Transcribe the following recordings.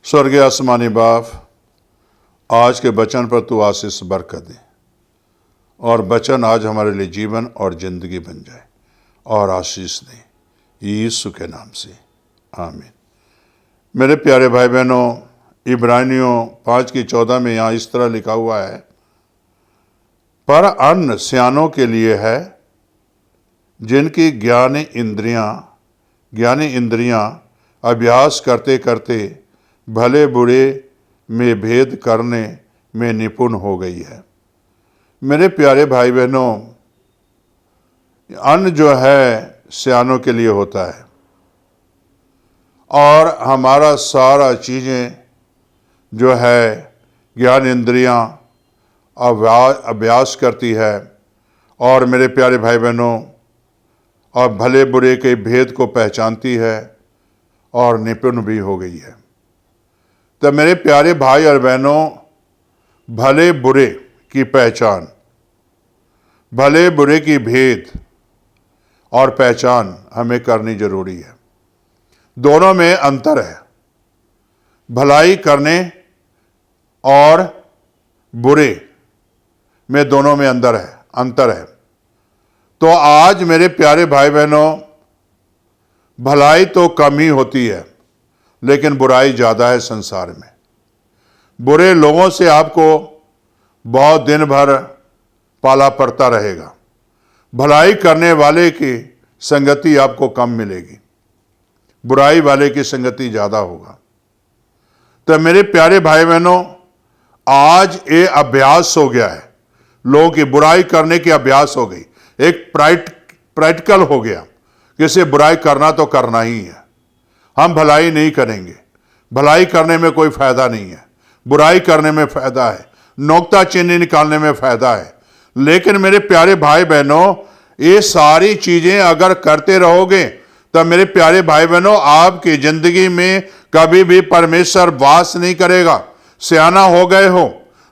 स्वर्गीय आसमानी बाप, आज के वचन पर तू आशीष बरकत दे और वचन आज हमारे लिए जीवन और जिंदगी बन जाए और आशीष दे, यीशु के नाम से आमीन। मेरे प्यारे भाई बहनों, इब्रानियों 5:14 में यहाँ इस तरह लिखा हुआ है, पर अन्न सियानों के लिए है जिनकी ज्ञानी इंद्रियां अभ्यास करते करते भले बुरे में भेद करने में निपुण हो गई है। मेरे प्यारे भाई बहनों, अन्न जो है सियानों के लिए होता है और हमारा सारा चीज़ें जो है ज्ञान इंद्रियां अभ्यास करती है और मेरे प्यारे भाई बहनों और भले बुरे के भेद को पहचानती है और निपुण भी हो गई है। तो मेरे प्यारे भाई और बहनों, भले बुरे की पहचान, भले बुरे की भेद और पहचान हमें करनी जरूरी है। दोनों में अंतर है, भलाई करने और बुरे में दोनों में अंतर है। तो आज मेरे प्यारे भाई बहनों, भलाई तो कम ही होती है लेकिन बुराई ज़्यादा है संसार में। बुरे लोगों से आपको बहुत दिन भर पाला पड़ता रहेगा, भलाई करने वाले की संगति आपको कम मिलेगी, बुराई वाले की संगति ज़्यादा होगा। तो मेरे प्यारे भाई बहनों, आज ये अभ्यास हो गया है, लोगों की बुराई करने की अभ्यास हो गई, एक प्रैक्टिकल हो गया कि इसे बुराई करना तो करना ही है, हम भलाई नहीं करेंगे, भलाई करने में कोई फायदा नहीं है, बुराई करने में फायदा है, नोकता चीनी निकालने में फायदा है। लेकिन मेरे प्यारे भाई बहनों, ये सारी चीजें अगर करते रहोगे तो मेरे प्यारे भाई बहनों, आपकी जिंदगी में कभी भी परमेश्वर वास नहीं करेगा। सियाना हो गए हो,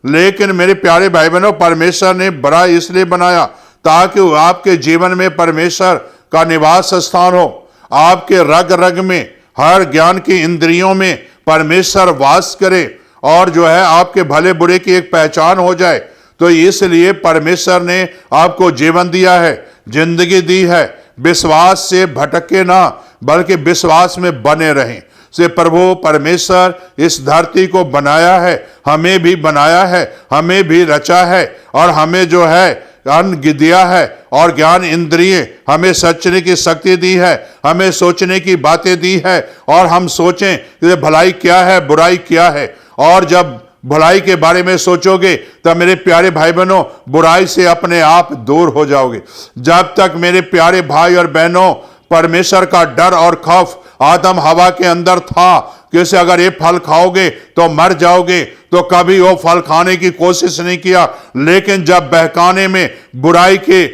लेकिन मेरे प्यारे भाई बहनों, परमेश्वर ने बड़ा इसलिए बनाया ताकि आपके जीवन में परमेश्वर का निवास स्थान हो, आपके रग रग में, हर ज्ञान की इंद्रियों में परमेश्वर वास करे और जो है आपके भले बुरे की एक पहचान हो जाए। तो इसलिए परमेश्वर ने आपको जीवन दिया है, जिंदगी दी है। विश्वास से भटके ना, बल्कि विश्वास में बने रहें। से प्रभु परमेश्वर इस धरती को बनाया है, हमें भी बनाया है, हमें भी रचा है और हमें जो है अन्न दिया है और ज्ञान इंद्रिय हमें सोचने की शक्ति दी है, हमें सोचने की बातें दी है और हम सोचें कि भलाई क्या है, बुराई क्या है। और जब भलाई के बारे में सोचोगे तब मेरे प्यारे भाई बहनों, बुराई से अपने आप दूर हो जाओगे। जब तक मेरे प्यारे भाई और बहनों परमेश्वर का डर और खौफ आदम हवा के अंदर था कि अगर ये फल खाओगे तो मर जाओगे, तो कभी वो फल खाने की कोशिश नहीं किया। लेकिन जब बहकाने में बुराई के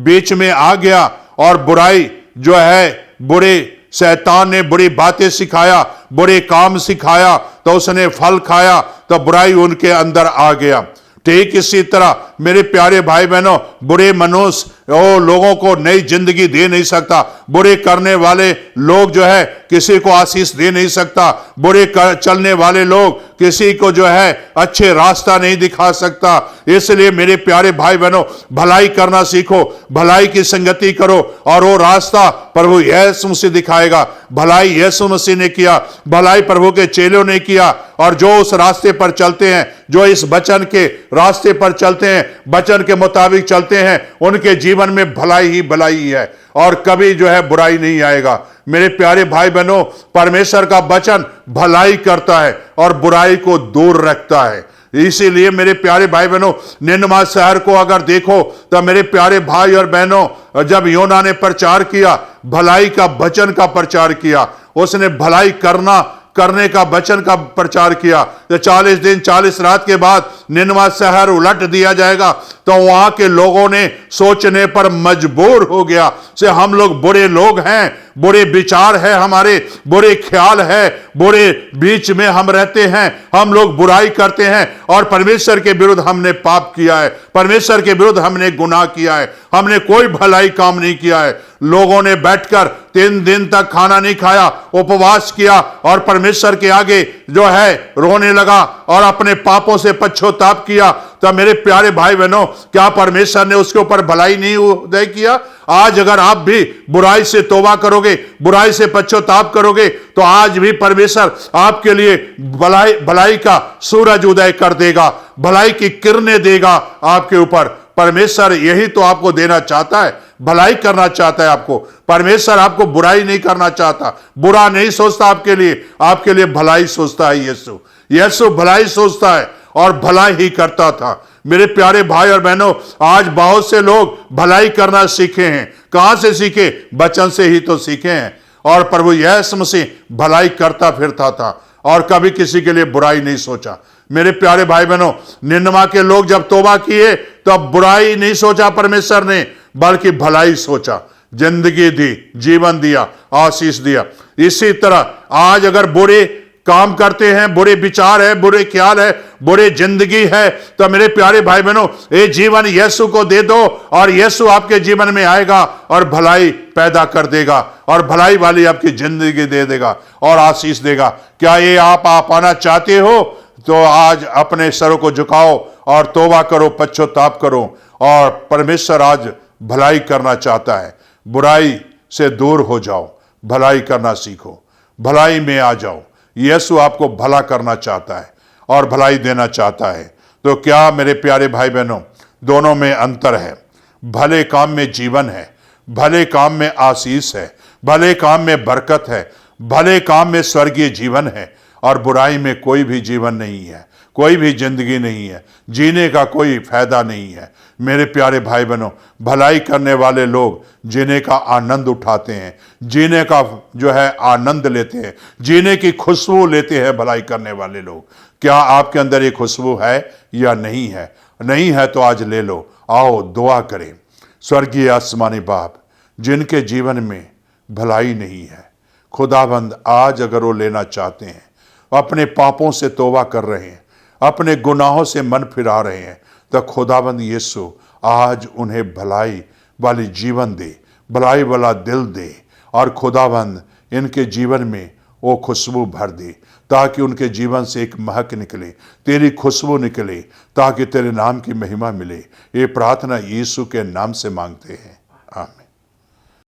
बीच में आ गया और बुराई जो है, बुरे शैतान ने बुरी बातें सिखाया, बुरे काम सिखाया, तो उसने फल खाया, तो बुराई उनके अंदर आ गया। ठीक इसी तरह मेरे प्यारे भाई बहनों, बुरे मनुष्य लोगों को नई जिंदगी दे नहीं सकता, बुरे करने वाले लोग जो है किसी को आशीष दे नहीं सकता, बुरे चलने वाले लोग किसी को जो है अच्छे रास्ता नहीं दिखा सकता। इसलिए मेरे प्यारे भाई बहनों, भलाई करना सीखो, भलाई की संगति करो और वो रास्ता प्रभु यीशु मसीह दिखाएगा। भलाई यीशु मसीह ने किया, भलाई प्रभु के चेलों ने किया और जो उस रास्ते पर चलते हैं, जो इस वचन के रास्ते पर चलते हैं, वचन के मुताबिक चलते हैं, उनके जीवन में भलाई ही भलाई है और कभी जो है बुराई नहीं आएगा। मेरे प्यारे भाई बहनों, परमेश्वर का वचन भलाई करता है और बुराई को दूर रखता है। इसीलिए मेरे प्यारे भाई बहनों, निनवा शहर को अगर देखो तो मेरे प्यारे भाई और बहनों, जब योना ने प्रचार किया, भलाई का वचन का प्रचार किया, उसने भलाई करने का वचन का प्रचार किया, तो 40 दिन 40 रात के बाद निनवा शहर उलट दिया जाएगा। तो वहां के लोगों ने सोचने पर मजबूर हो गया से हम लोग बुरे लोग हैं, बुरे विचार है हमारे, बुरे ख्याल है, बुरे बीच में हम रहते हैं, हम लोग बुराई करते हैं और परमेश्वर के विरुद्ध हमने पाप किया है, परमेश्वर के विरुद्ध हमने गुनाह किया है, हमने कोई भलाई काम नहीं किया है। लोगों ने बैठकर 3 दिन तक खाना नहीं खाया, उपवास किया और परमेश्वर के आगे जो है रोने लगा और अपने पापों से पश्चाताप किया। तो मेरे प्यारे भाई बहनों, क्या परमेश्वर ने उसके ऊपर भलाई नहीं उदय किया? आज अगर आप भी बुराई से तौबा करोगे, बुराई से पश्चाताप करोगे, तो आज भी परमेश्वर आपके लिए भलाई का सूरज उदय कर देगा, भलाई की किरणें देगा आपके ऊपर। परमेश्वर यही तो आपको देना चाहता है, भलाई करना चाहता है आपको। परमेश्वर आपको बुराई नहीं करना चाहता, बुरा नहीं सोचता आपके लिए भलाई सोचता है। यीशु भलाई सोचता है और भला ही करता था। मेरे प्यारे भाई और बहनों, आज बहुत से लोग भलाई करना सीखे हैं। कहां से सीखे? वचन से ही तो सीखे हैं। और प्रभु यीशु मसीह भलाई करता फिरता था और कभी किसी के लिए बुराई नहीं सोचा। मेरे प्यारे भाई बहनों, निन्नवा के लोग जब तौबा किए तो अब बुराई नहीं सोचा परमेश्वर ने, बल्कि भलाई सोचा, जिंदगी दी, जीवन दिया, आशीष दिया। इसी तरह आज अगर बुरे काम करते हैं, बुरे विचार है, बुरे ख्याल है, बुरे जिंदगी है, तो मेरे प्यारे भाई बहनों, ये जीवन यीशु को दे दो और यीशु आपके जीवन में आएगा और भलाई पैदा कर देगा और भलाई वाली आपकी जिंदगी दे देगा और आशीष देगा। क्या ये आप पाना चाहते हो? तो आज अपने सरों को झुकाओ और तौबा करो, पश्चाताप करो। और परमेश्वर आज भलाई करना चाहता है। बुराई से दूर हो जाओ, भलाई करना सीखो, भलाई में आ जाओ। यीशु आपको भला करना चाहता है और भलाई देना चाहता है। तो क्या मेरे प्यारे भाई बहनों, दोनों में अंतर है। भले काम में जीवन है, भले काम में आशीष है, भले काम में बरकत है, भले काम में स्वर्गीय जीवन है और बुराई में कोई भी जीवन नहीं है, कोई भी जिंदगी नहीं है, जीने का कोई फायदा नहीं है। मेरे प्यारे भाई बहनों, भलाई करने वाले लोग जीने का आनंद उठाते हैं, जीने का जो है आनंद लेते हैं, जीने की खुशबू लेते हैं भलाई करने वाले लोग। क्या आपके अंदर ये खुशबू है या नहीं है? नहीं है तो आज ले लो। आओ दुआ करें। स्वर्गीय आसमानी बाप, जिनके जीवन में भलाई नहीं है, खुदाबंद आज अगर वो लेना चाहते हैं, अपने पापों से तौबा कर रहे हैं, अपने गुनाहों से मन फिरा रहे हैं, तो खुदाबंद यीशु आज उन्हें भलाई वाली जीवन दे, भलाई वाला दिल दे और खुदाबंद इनके जीवन में वो खुशबू भर दे, ताकि उनके जीवन से एक महक निकले, तेरी खुशबू निकले, ताकि तेरे नाम की महिमा मिले। ये प्रार्थना यीशु के नाम से मांगते हैं, आमीन।